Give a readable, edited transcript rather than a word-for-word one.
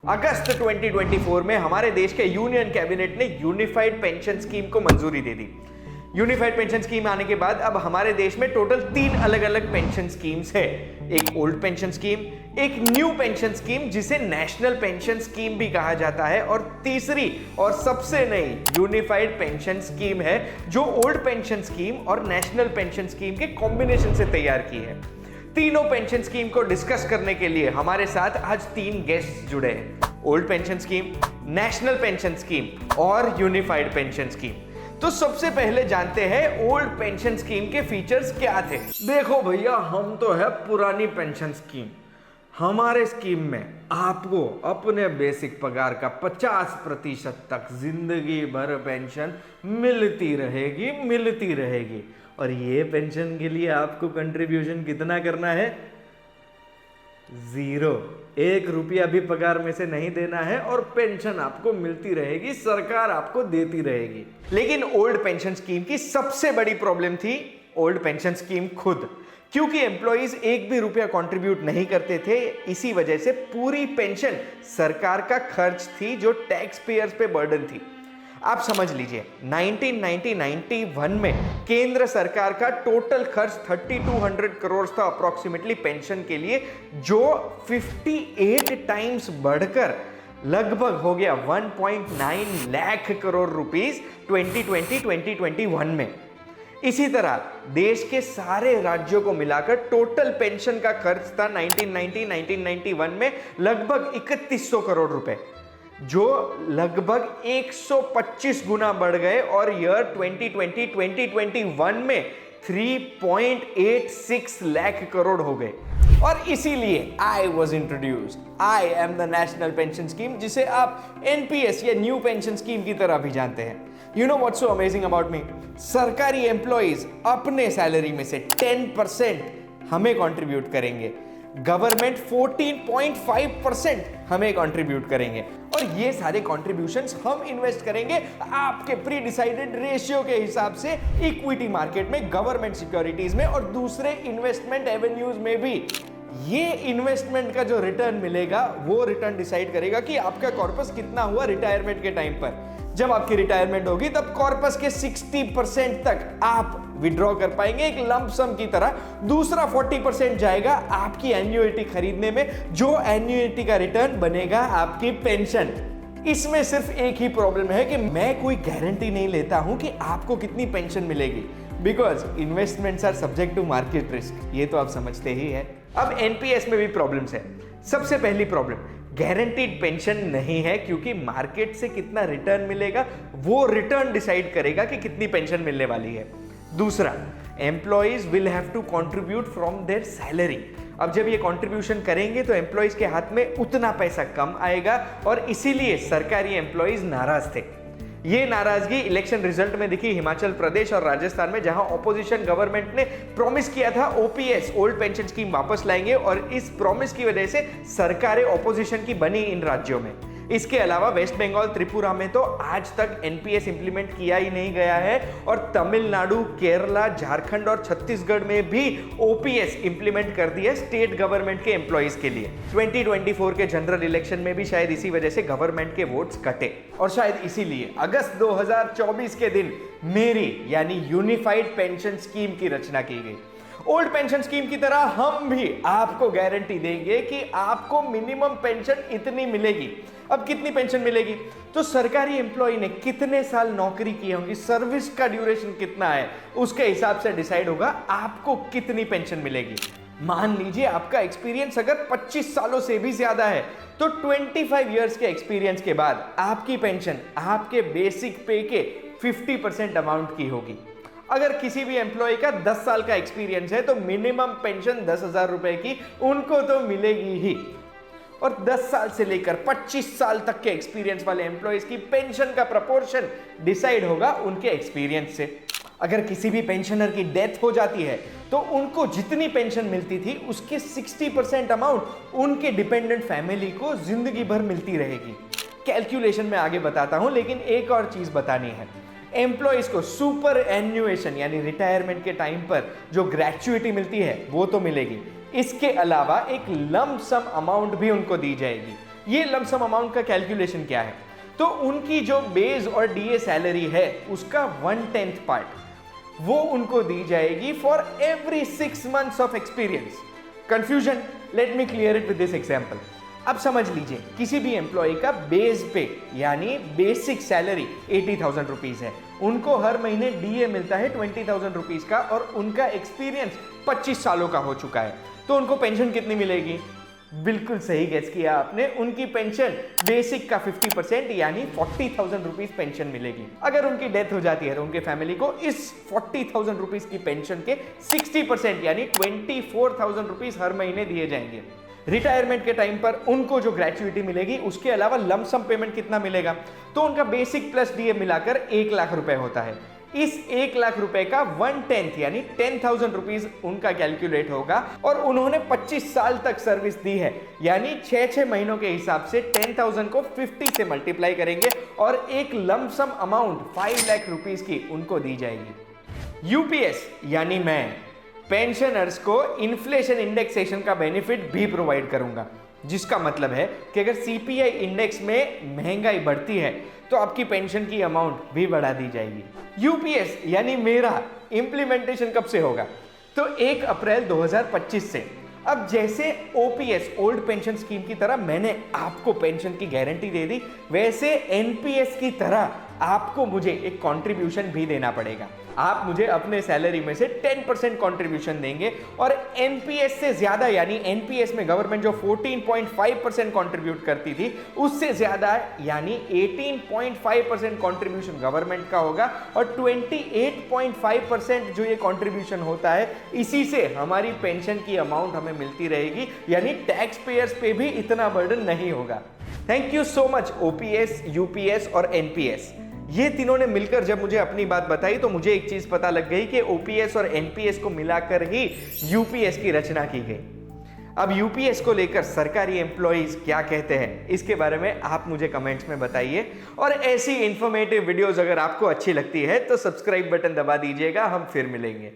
अगस्त 2024 में हमारे देश के यूनियन कैबिनेट ने यूनिफाइड पेंशन स्कीम को मंजूरी दे दी। यूनिफाइड पेंशन स्कीम आने के बाद अब हमारे देश में टोटल 3 अलग अलग पेंशन स्कीम्स है। एक ओल्ड पेंशन स्कीम, एक न्यू पेंशन स्कीम जिसे नेशनल पेंशन स्कीम भी कहा जाता है, और तीसरी और सबसे नई यूनिफाइड पेंशन स्कीम है जो ओल्ड पेंशन स्कीम और नेशनल पेंशन स्कीम के कॉम्बिनेशन से तैयार की है। तीनों पेंशन स्कीम को डिस्कस करने के लिए हमारे साथ आज 3 गेस्ट जुड़े हैं। Old pension scheme, national pension scheme और यूनिफाइड पेंशन स्कीम। तो सबसे पहले जानते हैं ओल्ड पेंशन स्कीम के फीचर्स क्या थे। देखो भैया, हम तो है पुरानी पेंशन स्कीम। हमारे स्कीम में आपको अपने बेसिक पगार का 50% तक जिंदगी भर पेंशन मिलती रहेगी। और ये पेंशन के लिए आपको कंट्रीब्यूशन कितना करना है? 0, 1 रुपया भी पगार में से नहीं देना है और पेंशन आपको मिलती रहेगी, सरकार आपको देती रहेगी। लेकिन ओल्ड पेंशन स्कीम की सबसे बड़ी प्रॉब्लम थी ओल्ड पेंशन स्कीम खुद, क्योंकि एम्प्लॉइज 1 भी रुपया कंट्रीब्यूट नहीं करते थे। इसी वजह से पूरी पेंशन सरकार का खर्च थी, जो टैक्स पेयर्स पे बर्डन थी। आप समझ लीजिए 1991 में केंद्र सरकार का टोटल खर्च 3200 करोड़ था अप्रोक्सीमेटली पेंशन के लिए, जो 58 टाइम्स बढ़कर लगभग हो गया 1.9 लाख करोड़ रुपीस 2020-2021 में। इसी तरह देश के सारे राज्यों को मिलाकर टोटल पेंशन का खर्च था 1990-1991 में लगभग 3100 करोड़ रुपए, जो लगभग 125 गुना बढ़ गए और ईयर 2020-2021 में 3.86 लाख करोड़ हो गए। और इसीलिए I was introduced, I am the national pension scheme, जिसे आप एनपीएस या न्यू पेंशन स्कीम की तरह भी जानते हैं। You know what's so amazing about me? सरकारी एम्प्लॉइज अपने सैलरी में से 10% हमें कंट्रीब्यूट करेंगे, गवर्नमेंट 14.5% हमें कंट्रीब्यूट करेंगे, और ये सारे कंट्रीब्यूशंस हम इन्वेस्ट करेंगे आपके प्री डिसाइडेड रेशियो के हिसाब से इक्विटी मार्केट में, गवर्नमेंट सिक्योरिटीज में और दूसरे इन्वेस्टमेंट एवेन्यूज में भी। ये इन्वेस्टमेंट का जो रिटर्न मिलेगा वो रिटर्न डिसाइड करेगा कि आपका कॉर्पस कितना हुआ रिटायरमेंट के टाइम पर। जब आपकी रिटायरमेंट होगी तब कॉर्पस के 60% तक आप विड्रॉ कर पाएंगे एक लंप सम की तरह। दूसरा 40% जाएगा आपकी एन्युइटी खरीदने में, जो एन्युइटी का रिटर्न बनेगा आपकी पेंशन। इसमें सिर्फ एक ही प्रॉब्लम है कि मैं कोई गारंटी नहीं लेता हूं कि आपको कितनी पेंशन मिलेगी, because investments are subject to market risk. ये तो आप समझते ही है। अब एनपीएस में भी प्रॉब्लम्स है। सबसे पहली प्रॉब्लम, गारंटीड पेंशन नहीं है, क्योंकि मार्केट से कितना रिटर्न मिलेगा वो रिटर्न डिसाइड करेगा कि कितनी पेंशन मिलने वाली है। दूसरा, employees will have to contribute from their salary. अब जब ये कंट्रीब्यूशन करेंगे तो एम्प्लॉइज के हाथ में उतना पैसा कम आएगा, और इसीलिए सरकारी एम्प्लॉइज नाराज थे। ये नाराजगी इलेक्शन रिजल्ट में दिखी हिमाचल प्रदेश और राजस्थान में, जहां ऑपोजिशन गवर्नमेंट ने प्रॉमिस किया था ओपीएस ओल्ड पेंशन स्कीम वापस लाएंगे, और इस प्रॉमिस की वजह से सरकारें ऑपोजिशन की बनी इन राज्यों में। इसके अलावा वेस्ट बंगाल, त्रिपुरा में तो आज तक एनपीएस इंप्लीमेंट किया ही नहीं गया है, और तमिलनाडु, केरला, झारखंड और छत्तीसगढ़ में भी ओपीएस इंप्लीमेंट कर दिया स्टेट गवर्नमेंट के एम्प्लॉइज के लिए। 2024 के जनरल इलेक्शन में भी शायद इसी वजह से गवर्नमेंट के वोट्स कटे, और शायद इसीलिए अगस्त 2024 के दिन मेरी यानी यूनिफाइड पेंशन स्कीम की रचना की गई। ओल्ड पेंशन स्कीम की तरह हम भी आपको गारंटी देंगे कि आपको मिनिमम पेंशन इतनी मिलेगी। अब कितनी पेंशन मिलेगी? तो सरकारी एम्प्लॉय ने कितने साल नौकरी की होगी, सर्विस का ड्यूरेशन कितना है, उसके हिसाब से डिसाइड होगा आपको कितनी पेंशन मिलेगी। मान लीजिए आपका एक्सपीरियंस अगर 25 सालों से भी ज्यादा है, तो 25 इयर्स के एक्सपीरियंस के बाद आपकी पेंशन आपके बेसिक पे के 50% अमाउंट की होगी। अगर किसी भी एम्प्लॉय का 10 साल का एक्सपीरियंस है तो मिनिमम पेंशन 10,000 रुपए की उनको तो मिलेगी ही, और 10 साल से लेकर 25 साल तक के एक्सपीरियंस वाले एम्प्लॉयज की पेंशन का प्रपोर्शन डिसाइड होगा उनके एक्सपीरियंस से। अगर किसी भी पेंशनर की डेथ हो जाती है तो उनको जितनी पेंशन मिलती थी उसके 60% अमाउंट उनके डिपेंडेंट फैमिली को जिंदगी भर मिलती रहेगी। कैलकुलेशन में आगे बताता हूं, लेकिन एक और चीज बतानी है। एम्प्लॉइज को सुपर एन्युएशन यानी रिटायरमेंट के टाइम पर जो ग्रेच्युइटी मिलती है वो तो मिलेगी, इसके अलावा एक लंप सम अमाउंट भी उनको दी जाएगी। ये लमसम अमाउंट का कैलकुलेशन क्या है, तो उनकी जो बेस और डीए सैलरी है उसका 1/10 पार्ट वो उनको दी जाएगी for every 6 months of experience. Confusion? Let me clear it with this example. अब समझ लीजिए किसी भी एम्प्लॉय का बेस पे यानी बेसिक सैलरी 80,000 रुपीज है, उनको हर महीने डीए मिलता है 20,000 रुपीज का और उनका एक्सपीरियंस 25 सालों का हो चुका है, तो उनको पेंशन कितनी मिलेगी? बिल्कुल सही गेस किया आपने, उनकी पेंशन बेसिक का 50% यानी 40,000 रुपीज पेंशन मिलेगी। अगर उनकी डेथ हो जाती है तो उनके फैमिली को इस 40,000 रुपीज की पेंशन के 60% यानी 24,000 रुपीज हर महीने दिए जाएंगे। रिटायरमेंट के टाइम पर उनको जो ग्रेच्युइटी मिलेगी उसके अलावा लमसम पेमेंट कितना मिलेगा, तो उनका बेसिक प्लस डीए मिलाकर 1 लाख रुपए होता है। इस 1 लाख रुपए का 1/10 यानी 10,000 रुपीज उनका कैलकुलेट होगा और उन्होंने 25 साल तक सर्विस दी है, यानी 6 महीनों के हिसाब से 10,000 को 50 से मल्टीप्लाई करेंगे और एक लमसम अमाउंट 5 लाख रुपीज की उनको दी जाएगी। यूपीएस यानी मैं पेंशनर्स को इन्फ्लेशन इंडेक्सेशन का बेनिफिट भी प्रोवाइड करूंगा, जिसका मतलब है कि अगर सीपीआई इंडेक्स में महंगाई बढ़ती है तो आपकी पेंशन की अमाउंट भी बढ़ा दी जाएगी। यूपीएस यानी मेरा इंप्लीमेंटेशन कब से होगा, तो 1 अप्रैल 2025 से। अब जैसे ओपीएस ओल्ड पेंशन स्कीम की तरह मैंने आपको पेंशन की गारंटी दे दी, वैसे एनपीएस की तरह आपको मुझे एक कंट्रीब्यूशन भी देना पड़ेगा। आप मुझे अपने सैलरी में से 10% कंट्रीब्यूशन देंगे और एनपीएस से ज्यादा यानी एनपीएस में गवर्नमेंट जो 14.5% कंट्रीब्यूट करती थी उससे ज्यादा यानी 18.5% कंट्रीब्यूशन गवर्नमेंट का होगा और 28.5% जो ये कंट्रीब्यूशन होता है इसी से हमारी पेंशन की अमाउंट हमें मिलती रहेगी, यानी टैक्स पेयर्स पे भी इतना बर्डन नहीं होगा। Thank you so much OPS, UPS और एनपीएस। ये तीनों ने मिलकर जब मुझे अपनी बात बताई तो मुझे एक चीज पता लग गई कि ओपीएस और एनपीएस को मिलाकर ही यूपीएस की रचना की गई। अब यूपीएस को लेकर सरकारी एम्प्लॉइज क्या कहते हैं इसके बारे में आप मुझे कमेंट्स में बताइए और ऐसी इंफॉर्मेटिव वीडियोस अगर आपको अच्छी लगती है तो सब्सक्राइब बटन दबा दीजिएगा। हम फिर मिलेंगे।